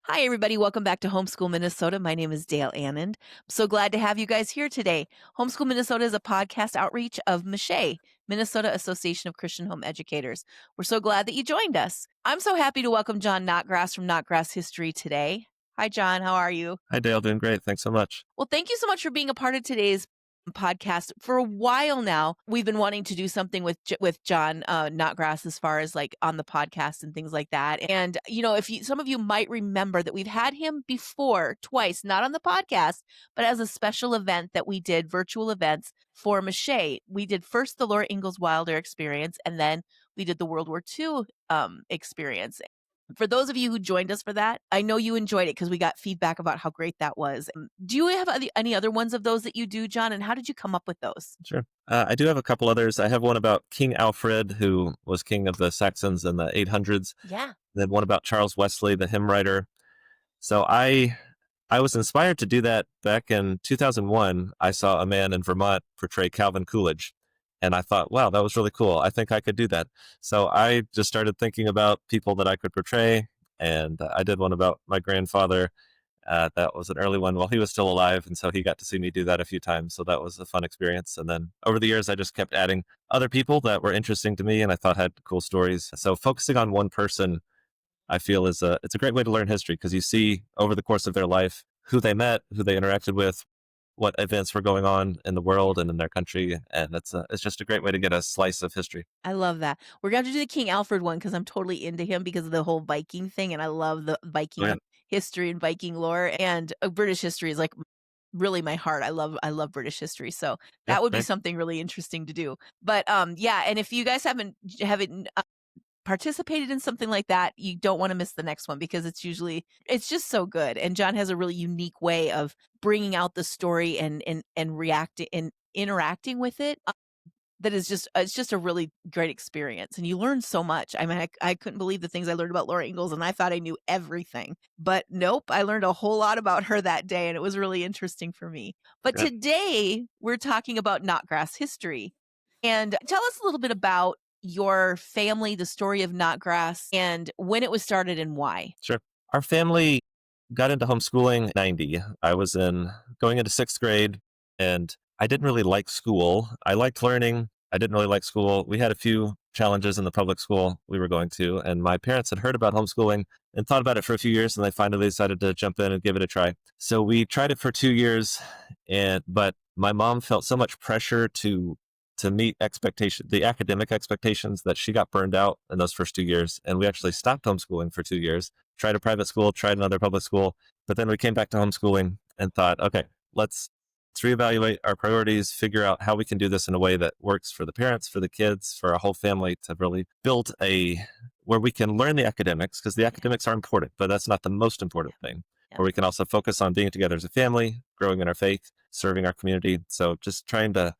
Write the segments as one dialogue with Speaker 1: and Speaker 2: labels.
Speaker 1: Hi, everybody. Welcome back to Homeschool Minnesota. My name is Dayle Annand. I'm so glad to have you guys here today. Homeschool Minnesota is a podcast outreach of MSHE, Minnesota Association of Christian Home Educators. We're so glad that you joined us. I'm so happy to welcome John Notgrass from Notgrass History today. Hi, John. How are you?
Speaker 2: Hi, Dale. Doing great. Thanks so much.
Speaker 1: Well, thank you so much for being a part of today's podcast. For a while now, we've been wanting to do something with John Notgrass as far as like on the podcast and things like that. And if some of you might remember that we've had him before twice, not on the podcast, but as a special event that we did, virtual events for MSHE. We did first the Laura Ingalls Wilder experience, and then we did the World War II experience. For those of you who joined us for that, I know you enjoyed it because we got feedback about how great that was. Do you have any other ones of those that you do, John? And how did you come up with those?
Speaker 2: Sure. I do have a couple others. I have one about King Alfred, who was king of the Saxons in the 800s.
Speaker 1: Yeah.
Speaker 2: Then one about Charles Wesley, the hymn writer. So I was inspired to do that back in 2001. I saw a man in Vermont portray Calvin Coolidge. And I thought, wow, that was really cool. I think I could do that. So I just started thinking about people that I could portray. And I did one about my grandfather. That was an early one while he was still alive. And so he got to see me do that a few times. So that was a fun experience. And then over the years, I just kept adding other people that were interesting to me and I thought had cool stories. So focusing on one person, I feel it's a great way to learn history because you see over the course of their life who they met, who they interacted with, what events were going on in the world and in their country. And it's just a great way to get a slice of history.
Speaker 1: I love that. We're going to do the King Alfred one because I'm totally into him because of the whole Viking thing. And I love the
Speaker 2: Oh, yeah.
Speaker 1: Viking history and Viking lore. And British history is like really my heart. I love British history. So
Speaker 2: Yeah.
Speaker 1: that would be
Speaker 2: Right.
Speaker 1: something really interesting to do. But yeah, and if you guys haven't participated in something like that, you don't want to miss the next one because it's just so good. And John has a really unique way of bringing out the story and reacting and interacting with it. That is just it's just a really great experience, and you learn so much. I mean, I couldn't believe the things I learned about Laura Ingalls, and I thought I knew everything. But nope, I learned a whole lot about her that day, and it was really interesting for me. But
Speaker 2: Yeah.
Speaker 1: today, we're talking about Notgrass history. And tell us a little bit about your family, the story of Notgrass, and when it was started and why.
Speaker 2: Sure. Our family got into homeschooling in 90. I was going into sixth grade and I didn't really like school. I liked learning. I didn't really like school. We had a few challenges in the public school we were going to, and my parents had heard about homeschooling and thought about it for a few years, and they finally decided to jump in and give it a try. So we tried it for 2 years, but my mom felt so much pressure to meet the academic expectations, that she got burned out in those first 2 years. And we actually stopped homeschooling for 2 years, tried a private school, tried another public school. But then we came back to homeschooling and thought, okay, let's reevaluate our priorities, figure out how we can do this in a way that works for the parents, for the kids, for our whole family to really build where we can learn the academics, because the academics are important, but that's not the most important thing.
Speaker 1: Yeah.
Speaker 2: Where we can also focus on being together as a family, growing in our faith, serving our community. So just trying to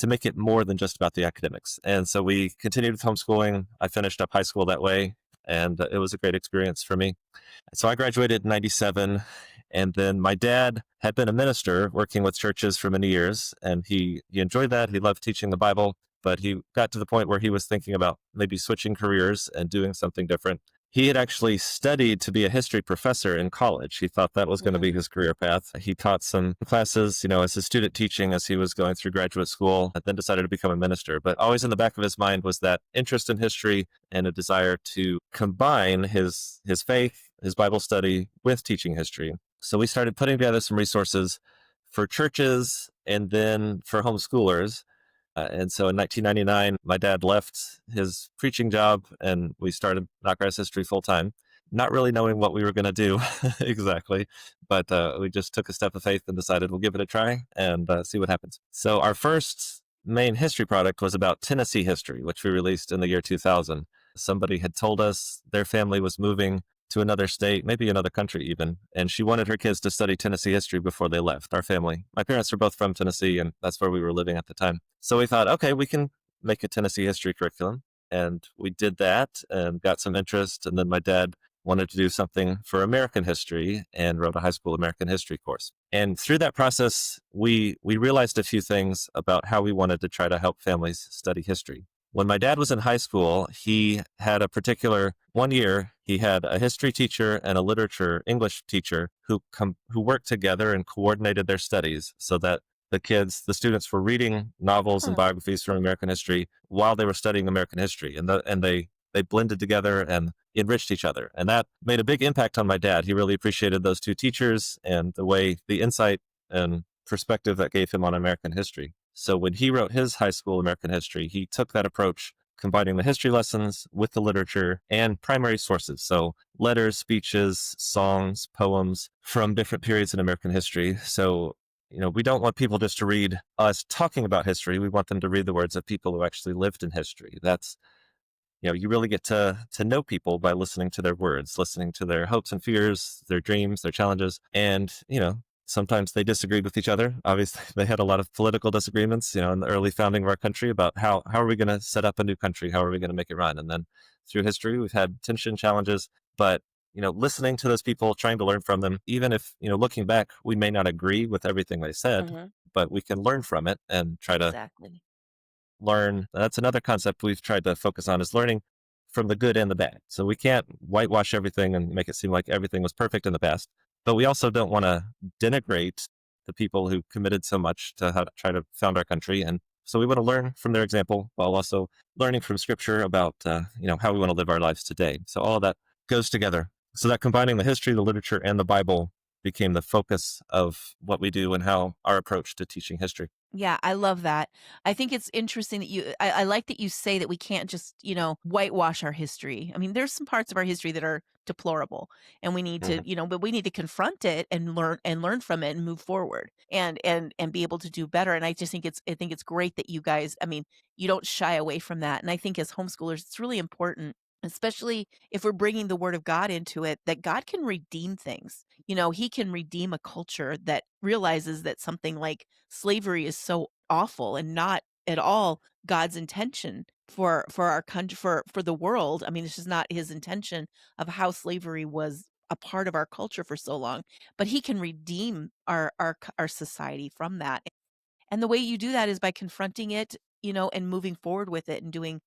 Speaker 2: make it more than just about the academics. And so we continued with homeschooling. I finished up high school that way, and it was a great experience for me. So I graduated in 97, and then my dad had been a minister working with churches for many years, and he enjoyed that. He loved teaching the Bible, but he got to the point where he was thinking about maybe switching careers and doing something different. He had actually studied to be a history professor in college. He thought that was going to be his career path. He taught some classes, as a student teaching as he was going through graduate school, and then decided to become a minister. But always in the back of his mind was that interest in history and a desire to combine his faith, his Bible study with teaching history. So we started putting together some resources for churches and then for homeschoolers. And so in 1999, my dad left his preaching job and we started Notgrass History full time, not really knowing what we were going to do exactly. But we just took a step of faith and decided we'll give it a try and see what happens. So our first main history product was about Tennessee history, which we released in the year 2000. Somebody had told us their family was moving to another state, maybe another country even, and she wanted her kids to study Tennessee history before they left our family. My parents were both from Tennessee, and that's where we were living at the time. So we thought, okay, we can make a Tennessee history curriculum. And we did that and got some interest. And then my dad wanted to do something for American history and wrote a high school American history course. And through that process, we realized a few things about how we wanted to try to help families study history. When my dad was in high school, he had a particular one year, he had a history teacher and a literature English teacher who worked together and coordinated their studies so that the students were reading novels and
Speaker 1: Huh.
Speaker 2: biographies from American history while they were studying American history. And they blended together and enriched each other. And that made a big impact on my dad. He really appreciated those two teachers and the insight and perspective that gave him on American history. So when he wrote his high school American history, he took that approach, combining the history lessons with the literature and primary sources. So letters, speeches, songs, poems from different periods in American history. So, we don't want people just to read us talking about history. We want them to read the words of people who actually lived in history. That's, you really get to know people by listening to their words, listening to their hopes and fears, their dreams, their challenges. And, sometimes they disagreed with each other. Obviously, they had a lot of political disagreements, in the early founding of our country about how are we going to set up a new country? How are we going to make it run? And then through history, we've had tension, challenges, but, listening to those people, trying to learn from them, even if, looking back, we may not agree with everything they said,
Speaker 1: Hmm.
Speaker 2: but we can learn from it and try to
Speaker 1: Exactly.
Speaker 2: learn. That's another concept we've tried to focus on, is learning from the good and the bad. So we can't whitewash everything and make it seem like everything was perfect in the past, but we also don't want to denigrate the people who committed so much to try to found our country. And so we want to learn from their example while also learning from scripture about, how we want to live our lives today. So all of that goes together. So that combining the history, the literature, and the Bible became the focus of what we do and how our approach to teaching history.
Speaker 1: Yeah, I love that. I think it's interesting that I like that you say that we can't just, whitewash our history. I mean, there's some parts of our history that are deplorable and we need to,
Speaker 2: Mhm.
Speaker 1: but we need to confront it and learn from it and move forward and be able to do better. And I think it's great that you guys, I mean, you don't shy away from that. And I think as homeschoolers, it's really important, especially if we're bringing the word of God into it, that God can redeem things. He can redeem a culture that realizes that something like slavery is so awful and not at all God's intention for our country, for the world. I mean, it's just not his intention of how slavery was a part of our culture for so long. But he can redeem our society from that. And the way you do that is by confronting it, and moving forward with it and doing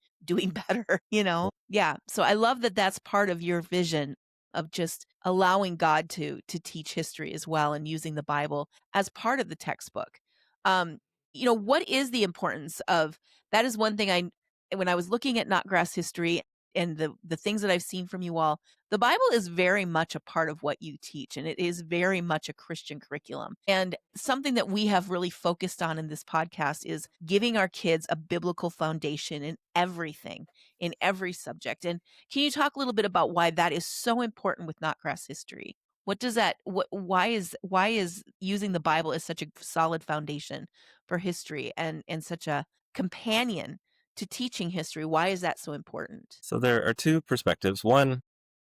Speaker 1: better, Yeah. So I love that that's part of your vision of just allowing God to teach history as well and using the Bible as part of the textbook. Um, what is the importance of that is one thing when I was looking at Notgrass history and the things that I've seen from you all, the Bible is very much a part of what you teach, and it is very much a Christian curriculum. And something that we have really focused on in this podcast is giving our kids a biblical foundation in everything, in every subject. And can you talk a little bit about why that is so important with Notgrass history? What does that why is using the Bible as such a solid foundation for history and such a companion to teaching history? Why is that so important?
Speaker 2: So there are two perspectives. One,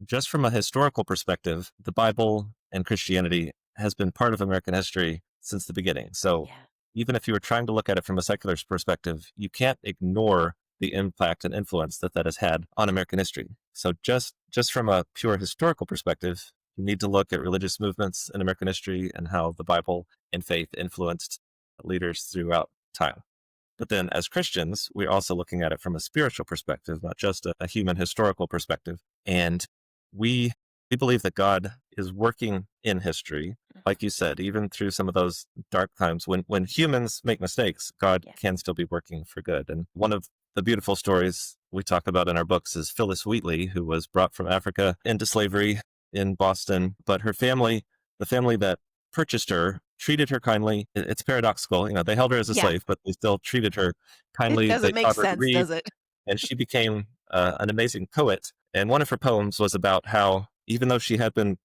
Speaker 2: just from a historical perspective, the Bible and Christianity has been part of American history since the beginning. So
Speaker 1: Yeah.
Speaker 2: even if you were trying to look at it from a secular perspective, you can't ignore the impact and influence that has had on American history. So just from a pure historical perspective, you need to look at religious movements in American history and how the Bible and faith influenced leaders throughout time. But then as Christians, we're also looking at it from a spiritual perspective, not just a human historical perspective. And we we believe that God is working in history,
Speaker 1: Mhm.
Speaker 2: like you said, even through some of those dark times when humans make mistakes, God
Speaker 1: Yeah.
Speaker 2: can still be working for good. And one of the beautiful stories we talk about in our books is Phyllis Wheatley, who was brought from Africa into slavery in Boston, but her family, the family that purchased her, treated her kindly. It's paradoxical. They held her as a
Speaker 1: Yeah.
Speaker 2: slave, but they still treated her
Speaker 1: It
Speaker 2: kindly. They
Speaker 1: doesn't make
Speaker 2: taught her to
Speaker 1: sense,
Speaker 2: read,
Speaker 1: does it?
Speaker 2: and she became an amazing poet. And one of her poems was about how, even though she had been,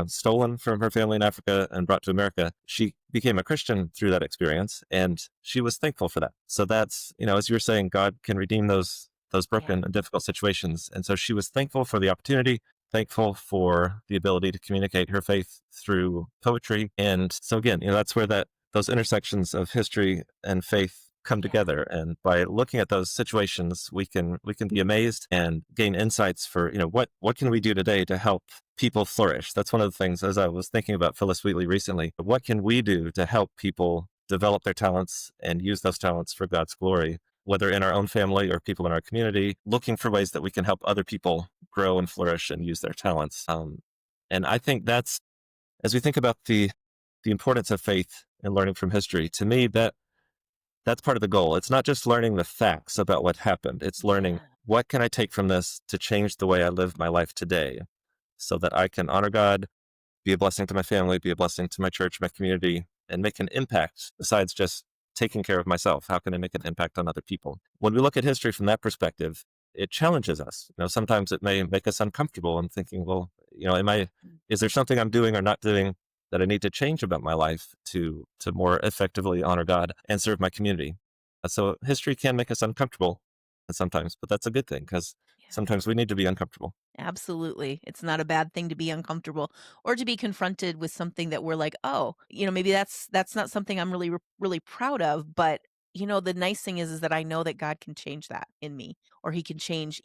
Speaker 2: stolen from her family in Africa and brought to America, she became a Christian through that experience, and she was thankful for that. So that's, as you were saying, God can redeem those
Speaker 1: Yeah.
Speaker 2: broken and difficult situations. And so she was thankful for the opportunity, thankful for the ability to communicate her faith through poetry. And so again, that's where those intersections of history and faith come
Speaker 1: Yeah.
Speaker 2: together. And by looking at those situations, we can be amazed and gain insights for, what can we do today to help people flourish. That's one of the things, as I was thinking about Phyllis Wheatley recently, what can we do to help people develop their talents and use those talents for God's glory? whether in our own family or people in our community, looking for ways that we can help other people grow and flourish and use their talents. And I think that's, as we think about the importance of faith and learning from history, to me, that's part of the goal. It's not just learning the facts about what happened. It's learning
Speaker 1: Yeah.
Speaker 2: what can I take from this to change the way I live my life today so that I can honor God, be a blessing to my family, be a blessing to my church, my community, and make an impact besides just taking care of myself. How can I make an impact on other people? When we look at history from that perspective, it challenges us. Sometimes it may make us uncomfortable and thinking, well, is there something I'm doing or not doing that I need to change about my life to more effectively honor God and serve my community? So history can make us uncomfortable sometimes, but that's a good thing because
Speaker 1: Yeah.
Speaker 2: sometimes we need to be uncomfortable.
Speaker 1: Absolutely. It's not a bad thing to be uncomfortable or to be confronted with something that we're like, "Oh, maybe that's not something I'm really proud of." But, the nice thing is that I know that God can change that in me, or he can change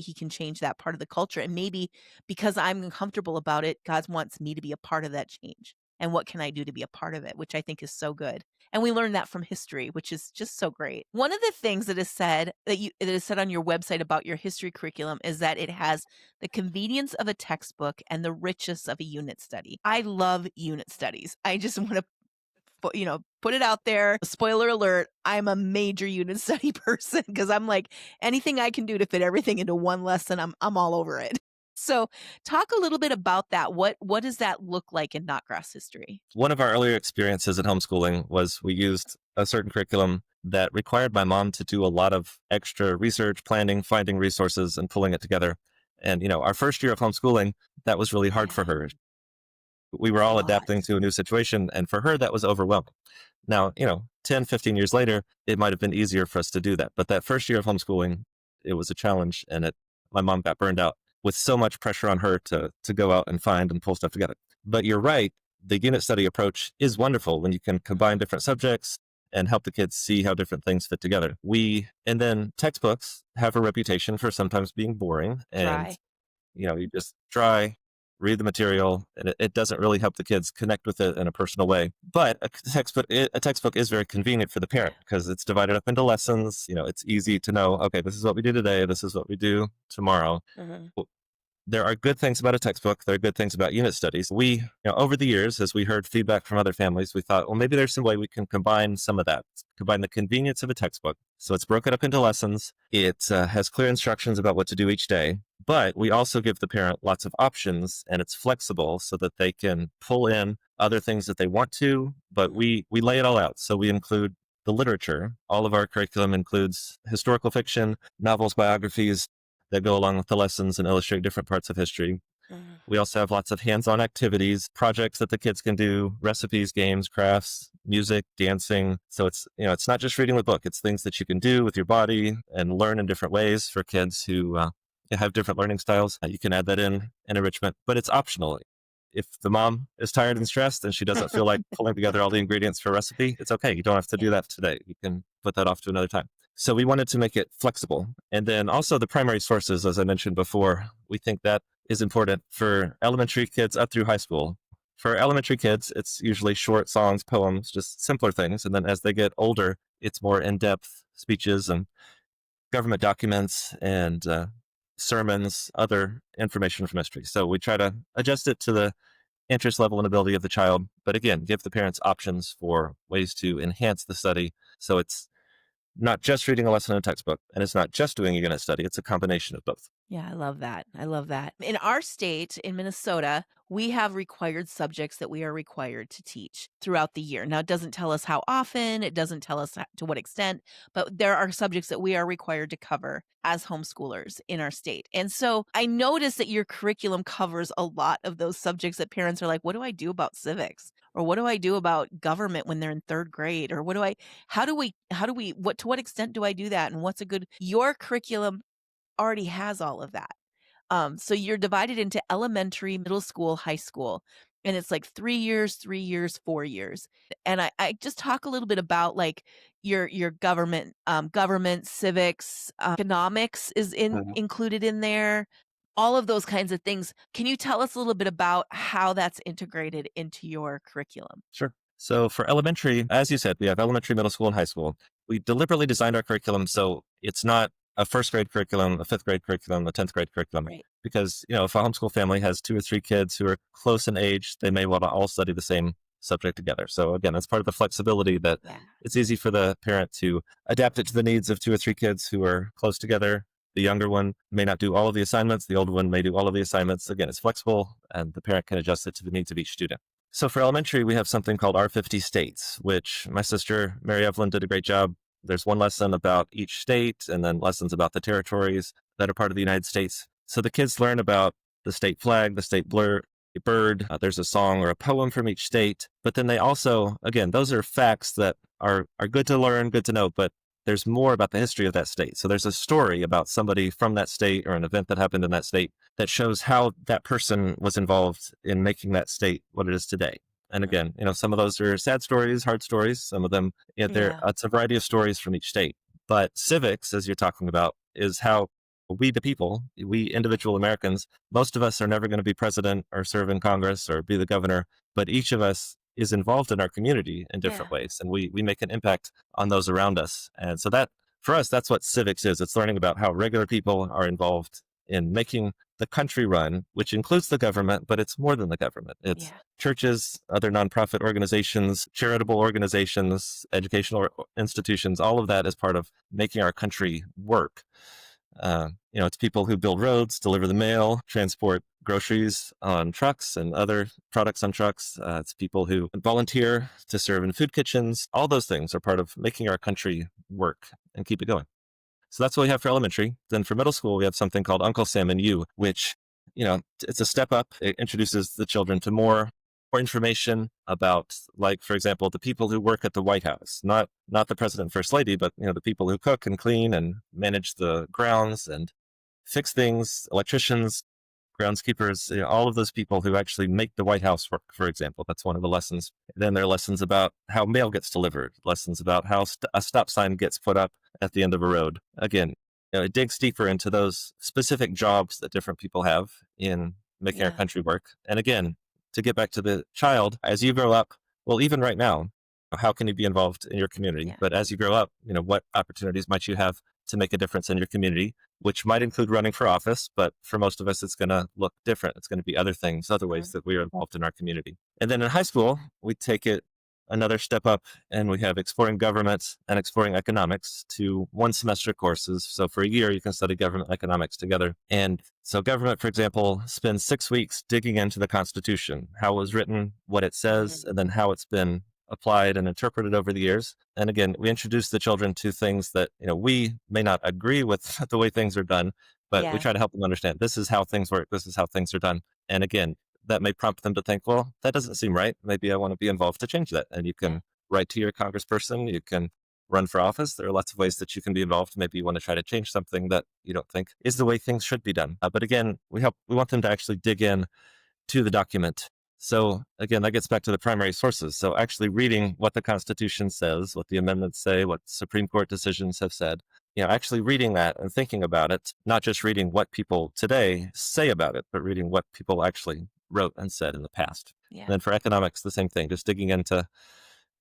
Speaker 1: that part of the culture. And maybe because I'm uncomfortable about it, God wants me to be a part of that change. And what can I do to be a part of it, which I think is so good. And we learn that from history, which is just so great. One of the things that is said on your website about your history curriculum is that it has the convenience of a textbook and the richness of a unit study. I love unit studies. I just want to put it out there. Spoiler alert, I'm a major unit study person because I'm like anything I can do to fit everything into one lesson, I'm all over it. So, talk a little bit about that. What does that look like in Notgrass history?
Speaker 2: One of our earlier experiences in homeschooling was we used a certain curriculum that required my mom to do a lot of extra research, planning, finding resources, and pulling it together. And, our first year of homeschooling, that was really hard for
Speaker 1: Yeah,
Speaker 2: her. We were
Speaker 1: it's a
Speaker 2: all
Speaker 1: lot.
Speaker 2: adapting to a new situation. And for her, that was overwhelming. Now, 10, 15 years later, it might have been easier for us to do that. But that first year of homeschooling, it was a challenge. And my mom got burned out with so much pressure on her to go out and find and pull stuff together. But you're right. The unit study approach is wonderful when you can combine different subjects and help the kids see how different things fit together. And then textbooks have a reputation for sometimes being boring and
Speaker 1: Dry.
Speaker 2: you just try, read the material, and it doesn't really help the kids connect with it in a personal way. But a textbook is very convenient for the
Speaker 1: Yeah.
Speaker 2: parent because it's divided up into lessons. It's easy to know, okay, this is what we do today, this is what we do tomorrow.
Speaker 1: Mhm.
Speaker 2: There are good things about a textbook. There are good things about unit studies. Over the years, as we heard feedback from other families, we thought, well, maybe there's some way we can combine some of that, combine the convenience of a textbook. So it's broken up into lessons. It has clear instructions about what to do each day, but we also give the parent lots of options and it's flexible so that they can pull in other things that they want to, but
Speaker 1: Mhm.
Speaker 2: we lay it all out. So we include the literature. All of our curriculum includes historical fiction, novels, biographies, that go along with the lessons and illustrate different parts of history.
Speaker 1: Mhm.
Speaker 2: We also have lots of hands-on activities, projects that the kids can do, recipes, games, crafts, music, dancing. So it's not just reading the book. It's things that you can do with your body and learn in different ways for kids who have different learning styles. You can add that in enrichment, but it's optional. If the mom is tired and stressed and she doesn't feel like pulling together all the ingredients for a recipe, it's okay. You don't have to
Speaker 1: Yeah.
Speaker 2: do that today. You can put that off to another time. So we wanted to make it flexible. And then also the primary sources, as I mentioned before, we think that is important for elementary kids up through high school. For elementary kids, it's usually short songs, poems, just simpler things. And then as they get older, it's more in-depth speeches and government documents and sermons, other information from history. So we try to adjust it to the interest level and ability of the child. But again, give the parents options for ways to enhance the study. So it's not just reading a lesson in a textbook, and it's not just doing a unit study. It's a combination of both.
Speaker 1: Yeah, I love that. I love that. In our state, in Minnesota, we have required subjects that we are required to teach throughout the year. Now, it doesn't tell us how often, it doesn't tell us to what extent, but there are subjects that we are required to cover as homeschoolers in our state. And so I noticed that your curriculum covers a lot of those subjects that parents are like, what do I do about civics? Or what do I do about government when they're in third grade? Or what to what extent do I do that? And what's a good, your curriculum already has all of that. So you're divided into elementary, middle school, high school, and it's like 3 years, 3 years, 4 years. And I just talk a little bit about like your government, civics, economics is included in there, all of those kinds of things. Can you tell us a little bit about how that's integrated into your curriculum?
Speaker 2: Sure. So for elementary, as you said, we have elementary, middle school, and high school. We deliberately designed our curriculum so It's not a first grade curriculum, a fifth grade curriculum, a 10th grade curriculum.
Speaker 1: Right.
Speaker 2: Because, if a homeschool family has 2 or 3 kids who are close in age, they may want to all study the same subject together. So again, that's part of the flexibility that
Speaker 1: Yeah.
Speaker 2: it's easy for the parent to adapt it to the needs of 2 or 3 kids who are close together. The younger one may not do all of the assignments. The older one may do all of the assignments. Again, it's flexible and the parent can adjust it to the needs of each student. So for elementary, we have something called our 50 states, which my sister, Mary Evelyn, did a great job. There's one lesson about each state and then lessons about the territories that are part of the United States. So the kids learn about the state flag, the state bird. There's a song or a poem from each state. But then they also, again, those are facts that are good to learn, good to know, but there's more about the history of that state. So there's a story about somebody from that state or an event that happened in that state that shows how that person was involved in making that state what it is today. And again, some of those are sad stories, hard stories. Some of them,
Speaker 1: Yeah.
Speaker 2: it's a variety of stories from each state. But civics, as you're talking about, is how we, the people, we individual Americans, most of us are never going to be president or serve in Congress or be the governor, but each of us is involved in our community in different
Speaker 1: Yeah.
Speaker 2: ways. And we make an impact on those around us. And so that, for us, that's what civics is. It's learning about how regular people are involved in making the country run, which includes the government, but it's more than the government. It's
Speaker 1: Yeah.
Speaker 2: churches, other nonprofit organizations, charitable organizations, educational institutions, all of that is part of making our country work. It's people who build roads, deliver the mail, transport groceries on trucks and other products on trucks. It's people who volunteer to serve in food kitchens. All those things are part of making our country work and keep it going. So that's what we have for elementary. Then for middle school, we have something called Uncle Sam and You, which, it's a step up. It introduces the children to more information about, like, for example, the people who work at the White House, not the president and first lady, but, the people who cook and clean and manage the grounds and fix things, electricians, groundskeepers, all of those people who actually make the White House work, for example. That's one of the lessons. Then there are lessons about how mail gets delivered, lessons about how a stop sign gets put up at the end of a road. Again, it digs deeper into those specific jobs that different people have in making our
Speaker 1: Yeah.
Speaker 2: country work. And again, to get back to the child, as you grow up, well, even right now, how can you be involved in your community?
Speaker 1: Yeah.
Speaker 2: But as you grow up, what opportunities might you have to make a difference in your community, which might include running for office, but for most of us, it's going to look different. It's going to be other things, other ways
Speaker 1: Mhm.
Speaker 2: that we are involved in our community. And then in high school, we take it another step up and we have exploring government and exploring economics to 1 semester courses. So for a year, you can study government economics together. And so government, for example, spends 6 weeks digging into the Constitution, how it was written, what it says,
Speaker 1: Mhm.
Speaker 2: and then how it's been applied and interpreted over the years. And again, we introduce the children to things that, we may not agree with the way things are done, but we
Speaker 1: Yeah.
Speaker 2: try to help them understand this is how things work. This is how things are done. And again, that may prompt them to think, well, that doesn't seem right. Maybe I want to be involved to change that. And you
Speaker 1: Yeah.
Speaker 2: can write to your congressperson. You can run for office. There are lots of ways that you can be involved. Maybe you want to try to change something that you don't think is the way things should be done. But again, we want them to actually dig in to the document. So again, that gets back to the primary sources. So actually reading what the Constitution says, what the amendments say, what Supreme Court decisions have said, actually reading that and thinking about it, not just reading what people today say about it, but reading what people actually wrote and said in the past.
Speaker 1: Yeah.
Speaker 2: And then for economics, the same thing, just digging into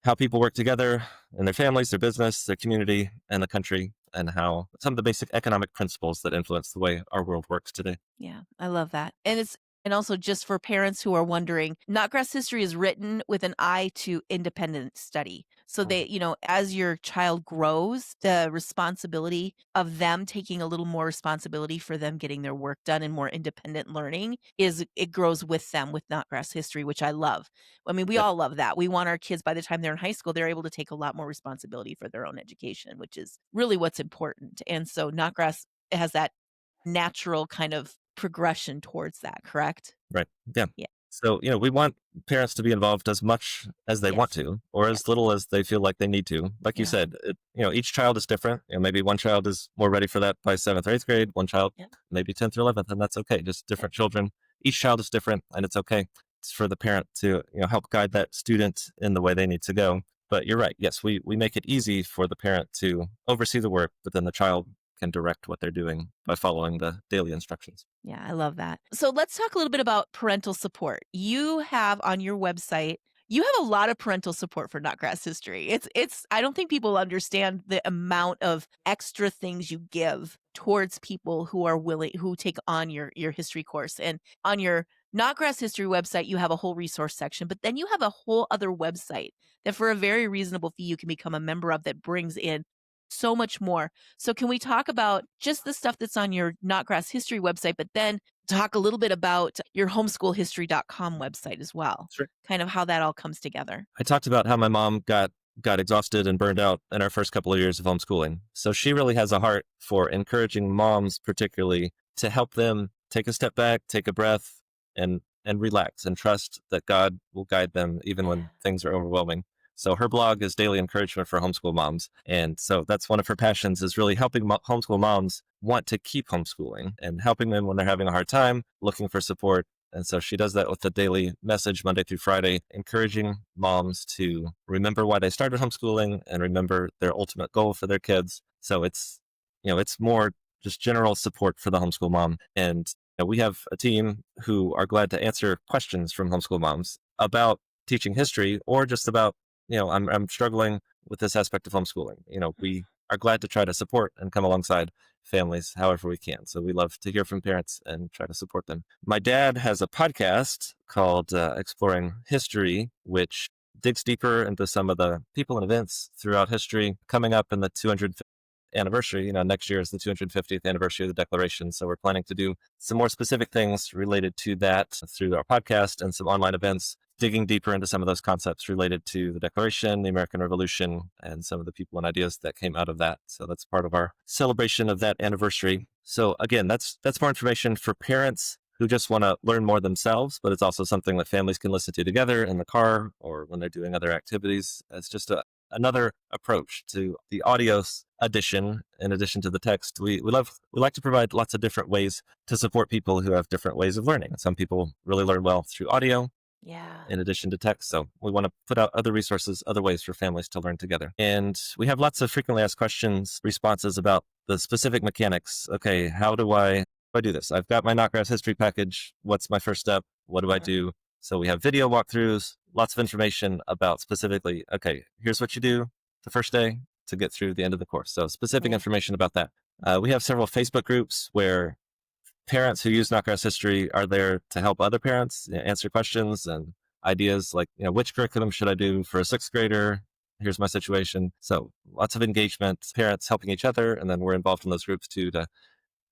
Speaker 2: how people work together in their families, their business, their community, and the country, and how some of the basic economic principles that influence the way our world works today.
Speaker 1: Yeah, I love that. And also just for parents who are wondering, Notgrass History is written with an eye to independent study. So
Speaker 2: Mhm.
Speaker 1: they, as your child grows, the responsibility of them taking a little more responsibility for them getting their work done and more independent learning it grows with them with Notgrass History, which I love. I mean, we
Speaker 2: Yep.
Speaker 1: all love that. We want our kids by the time they're in high school, they're able to take a lot more responsibility for their own education, which is really what's important. And so Notgrass has that natural kind of progression towards that, correct?
Speaker 2: Right. Yeah.
Speaker 1: Yeah.
Speaker 2: So, we want parents to be involved as much as they want
Speaker 1: Yes.
Speaker 2: to, or
Speaker 1: Yeah.
Speaker 2: as little as they feel like they need to. Like you
Speaker 1: Yeah.
Speaker 2: said, each child is different. Maybe one child is more ready for that by 7th or 8th grade, one child,
Speaker 1: Yep.
Speaker 2: maybe 10th or 11th, and that's okay. Just
Speaker 1: Yep.
Speaker 2: different children. Each child is different, and it's okay. It's for the parent to, help guide that student in the way they need to go. But you're right. Yes, we make it easy for the parent to oversee the work, but then the child can direct what they're doing by following the daily instructions.
Speaker 1: Yeah, I love that. So let's talk a little bit about parental support. You have on your website You have a lot of parental support for Notgrass History. It's I don't think people understand the amount of extra things you give towards people who are willing who take on your history course. And on your Notgrass History website, you have a whole resource section, but then you have a whole other website that for a very reasonable fee you can become a member of that brings in so much more. So can we talk about just the stuff that's on your Notgrass History website, but then talk a little bit about your homeschoolhistory.com website as well?
Speaker 2: Sure.
Speaker 1: Kind of how that all comes together.
Speaker 2: I talked about how my mom got exhausted and burned out in our first couple of years of homeschooling. So she really has a heart for encouraging moms, particularly, to help them take a step back, take a breath, and relax and trust that God will guide them even
Speaker 1: Yeah.
Speaker 2: when things are overwhelming. So her blog is daily encouragement for homeschool moms. And so that's one of her passions, is really helping homeschool moms want to keep homeschooling and helping them when they're having a hard time, looking for support. And so she does that with the daily message Monday through Friday, encouraging moms to remember why they started homeschooling and remember their ultimate goal for their kids. So it's more just general support for the homeschool mom. And we have a team who are glad to answer questions from homeschool moms about teaching history, or just about, I'm struggling with this aspect of homeschooling. We are glad to try to support and come alongside families however we can. So we love to hear from parents and try to support them. My dad has a podcast called Exploring History, which digs deeper into some of the people and events throughout history. Coming up in the 250th anniversary, next year is the 250th anniversary of the Declaration. So we're planning to do some more specific things related to that through our podcast and some online events, digging deeper into some of those concepts related to the Declaration, the American Revolution, and some of the people and ideas that came out of that. So that's part of our celebration of that anniversary. So again, that's more information for parents who just want to learn more themselves, but it's also something that families can listen to together in the car or when they're doing other activities. It's just another approach to the audio edition. In addition to the text, we like to provide lots of different ways to support people who have different ways of learning. Some people really learn well through audio,
Speaker 1: Yeah.
Speaker 2: in addition to text. So we want to put out other resources, other ways for families to learn together. And we have lots of frequently asked questions, responses about the specific mechanics. Okay, how do I do this? I've got my Notgrass history package. What's my first step? What do I do? So we have video walkthroughs, lots of information about specifically, okay, here's what you do the first day to get through the end of the course. So specific
Speaker 1: Right.
Speaker 2: information about that. We have several Facebook groups where parents who use Notgrass history are there to help other parents answer questions and ideas like, which curriculum should I do for a sixth grader? Here's my situation. So lots of engagement, parents helping each other. And then we're involved in those groups too to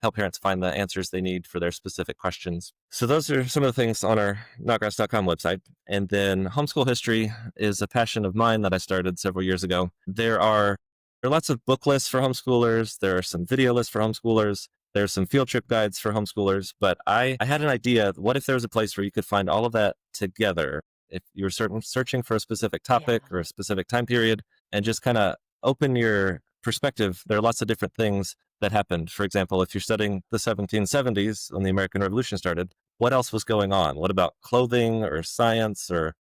Speaker 2: help parents find the answers they need for their specific questions. So those are some of the things on our notgrass.com website. And then homeschool history is a passion of mine that I started several years ago. There are lots of book lists for homeschoolers. There are some video lists for homeschoolers. There's some field trip guides for homeschoolers. But I had an idea. What if there was a place where you could find all of that together? If you were searching for a specific topic or a specific time period, and just kind of open your perspective. There are lots of different things that happened. For example, if you're studying the 1770s when the American Revolution started, what else was going on? What about clothing or science or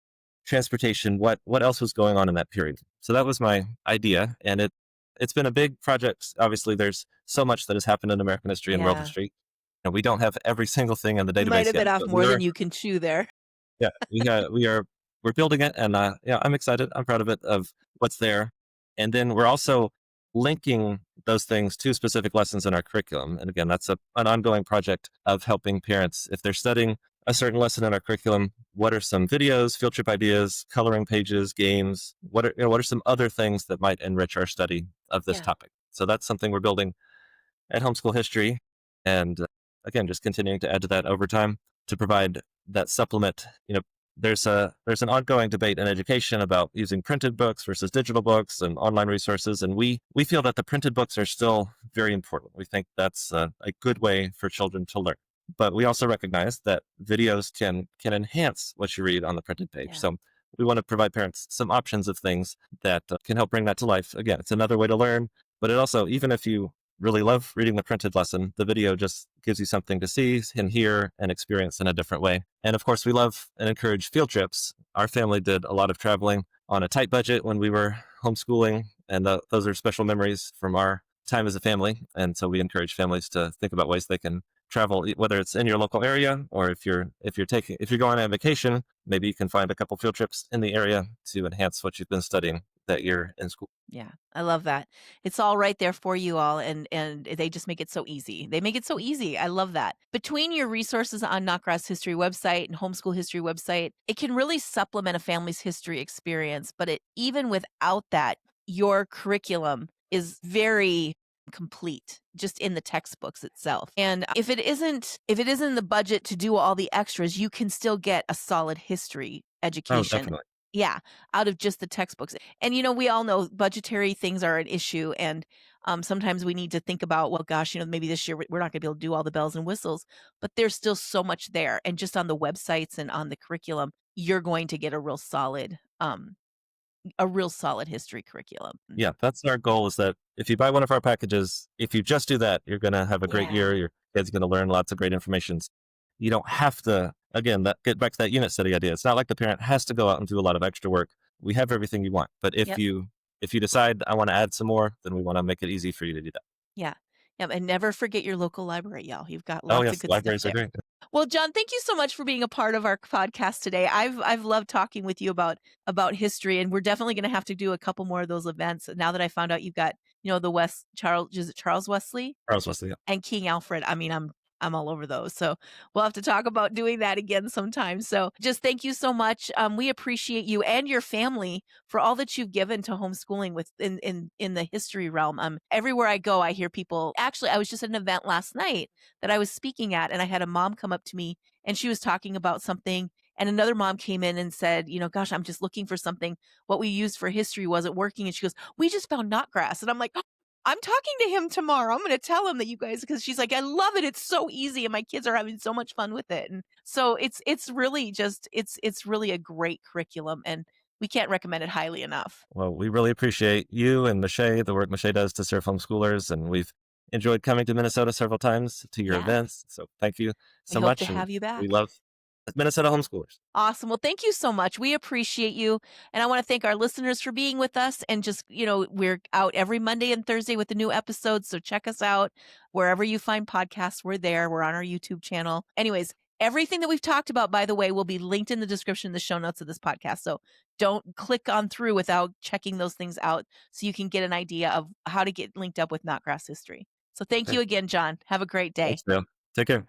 Speaker 2: transportation? What else was going on in that period? So that was my idea, and it's been a big project. Obviously, there's so much that has happened in American history and world
Speaker 1: Yeah.
Speaker 2: history, and we don't have every single thing in the
Speaker 1: You might
Speaker 2: database
Speaker 1: have bit
Speaker 2: yet.
Speaker 1: off
Speaker 2: But
Speaker 1: more than you can chew there.
Speaker 2: yeah, we're building it, and I'm excited. I'm proud of it, of what's there. And then we're also linking those things to specific lessons in our curriculum. And again, that's an ongoing project of helping parents, if they're studying a certain lesson in our curriculum, what are some videos, field trip ideas, coloring pages, games? What are some other things that might enrich our study of this
Speaker 1: Yeah.
Speaker 2: topic? So that's something we're building at Homeschool History. And again, just continuing to add to that over time to provide that supplement. There's an ongoing debate in education about using printed books versus digital books and online resources. And we feel that the printed books are still very important. We think that's a good way for children to learn. But we also recognize that videos can enhance what you read on the printed page.
Speaker 1: Yeah.
Speaker 2: So we want to provide parents some options of things that can help bring that to life. Again, it's another way to learn, but it also, even if you really love reading the printed lesson, the video just gives you something to see and hear and experience in a different way. And of course, we love and encourage field trips. Our family did a lot of traveling on a tight budget when we were homeschooling, and those are special memories from our time as a family. And so we encourage families to think about ways they can travel, whether it's in your local area or if you're going on vacation, maybe you can find a couple field trips in the area to enhance what you've been studying that year in school.
Speaker 1: Yeah, I love that. It's all right there for you all, and they just make it so easy. They make it so easy. I love that. Between your resources on Notgrass History website and Homeschool History website, it can really supplement a family's history experience. But even without that, your curriculum is very complete just in the textbooks itself. And if it isn't the budget to do all the extras, you can still get a solid history
Speaker 2: Oh,
Speaker 1: education.
Speaker 2: definitely.
Speaker 1: Yeah, out of just the textbooks. And, we all know budgetary things are an issue. And sometimes we need to think about, well, gosh, maybe this year we're not going to be able to do all the bells and whistles, but there's still so much there. And just on the websites and on the curriculum, you're going to get a real solid history curriculum.
Speaker 2: Yeah, that's our goal is that if you buy one of our packages, if you just do that, you're going to have a great
Speaker 1: Yeah.
Speaker 2: year. Your kid's going to learn lots of great information. You don't have to, again, get back to that unit study idea. It's not like the parent has to go out and do a lot of extra work. We have everything you want. But
Speaker 1: Yep.
Speaker 2: if you decide I want to add some more, then we want to make it easy for you to do that.
Speaker 1: Yeah. Yep. And never forget your local library, y'all. You've got
Speaker 2: Oh
Speaker 1: lots of
Speaker 2: yes,
Speaker 1: good stuff
Speaker 2: libraries are
Speaker 1: there.
Speaker 2: great.
Speaker 1: Well, John, thank you so much for being a part of our podcast today. I've loved talking with you about history, and we're definitely going to have to do a couple more of those events. Now that I found out you've got, the West Charles, is it Charles Wesley
Speaker 2: Charles Wesley. Yeah.
Speaker 1: and King Alfred. I mean, I'm all over those. So we'll have to talk about doing that again sometime. So just thank you so much. We appreciate you and your family for all that you've given to homeschooling in the history realm. Everywhere I go, I hear people. Actually, I was just at an event last night that I was speaking at, and I had a mom come up to me and she was talking about something. And another mom came in and said, gosh, I'm just looking for something. What we used for history wasn't working. And she goes, we just found Notgrass. And I'm like, I'm talking to him tomorrow. I'm going to tell him that you guys, because she's like, I love it. It's so easy, and my kids are having so much fun with it. And so it's really just it's really a great curriculum, and we can't recommend it highly enough.
Speaker 2: Well, we really appreciate you and Michelle, the work Michelle does to serve homeschoolers, and we've enjoyed coming to Minnesota several times to your
Speaker 1: Yeah,
Speaker 2: events. So thank you
Speaker 1: we
Speaker 2: so
Speaker 1: hope to
Speaker 2: much, and
Speaker 1: have you
Speaker 2: we
Speaker 1: back.
Speaker 2: love Minnesota homeschoolers.
Speaker 1: Awesome. Well, thank you so much. We appreciate you. And I want to thank our listeners for being with us. And just, we're out every Monday and Thursday with a new episode. So check us out wherever you find podcasts. We're there. We're on our YouTube channel. Anyways, everything that we've talked about, by the way, will be linked in the description, the show notes of this podcast. So don't click on through without checking those things out so you can get an idea of how to get linked up with Notgrass History. So thank
Speaker 2: Okay.
Speaker 1: you again, John. Have a great day.
Speaker 2: Thanks, Bill. Take care.